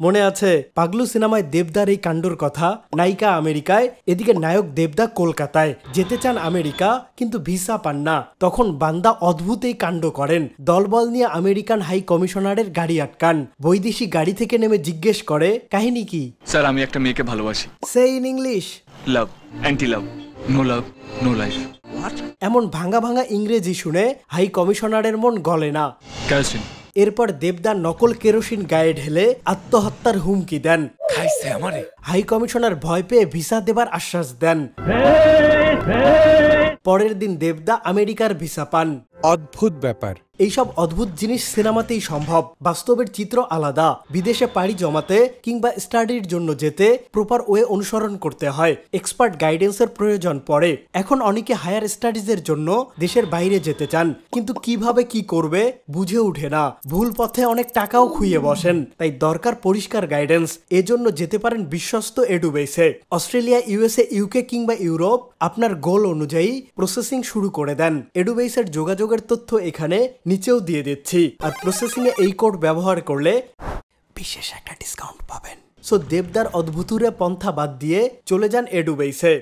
মনে আছে পাগলু সিনেমায় দেবদার এই কাণ্ডর কথা? নায়িকা আমেরিকায়, এদিকে নায়ক দেবদা কলকাতায়। যেতে চান আমেরিকা, কিন্তু ভিসা পান না। তখন বান্দা অদ্ভুত এই কাণ্ড করেন। দলবল নিয়ে আমেরিকান হাই কমিশনারের গাড়ি আটকান। বৈদেশিক গাড়ি থেকে নেমে জিজ্ঞেস করে, কাহিনী কি? স্যার, আমি একটা মেয়েকে ভালোবাসি। সে in English. Love, anti love, no love, no life. এমন ভাঙা ভাঙা ইংরেজি শুনে হাই কমিশনারের মন গলে না। কেরোসিন। এরপর দেবদা নকল কেরোসিন গায়ে ঢেলে আত্মহত্যার হুমকি দেন। হাই কমিশনার ভয় পেয়ে ভিসা দেবার আশ্বাস দেন। পরের দিন দেবদা আমেরিকার ভিসা পান। অদ্ভুত ব্যাপার। এইসব অদ্ভুত জিনিস সিনেমাতেই সম্ভব, বাস্তবের চিত্র আলাদা। বিদেশে পাড়ি জমাতে কিংবা স্টাডির জন্য যেতে প্রপার ওয়ে অনুসরণ করতে হয়, এক্সপার্ট গাইডেন্সের প্রয়োজন পড়ে। এখন অনেকে হায়ার স্টাডিজের জন্য দেশের বাইরে যেতে চান, কিন্তু কিভাবে কি করবে বুঝে উঠে না। ভুল পথে অনেক টাকাও খুইয়ে বসেন, তাই দরকার পরিষ্কার গাইডেন্স। এজন্য যেতে পারেন বিশ্বস্ত এডুবেইসে। অস্ট্রেলিয়া, ইউএসএ, ইউকে কিংবা ইউরোপ আপনার গোল অনুযায়ী প্রসেসিং শুরু করে দেন। এডুবেইসের যোগাযোগের তথ্য এখানে নিচেও দিয়ে দিচ্ছি, আর প্রসেসিং এ এই কোড ব্যবহার করলে বিশেষ একটা ডিসকাউন্ট পাবেন। সো দেবদার অদ্ভুতুরে পন্থা বাদ দিয়ে চলে যান এডুবেইসে।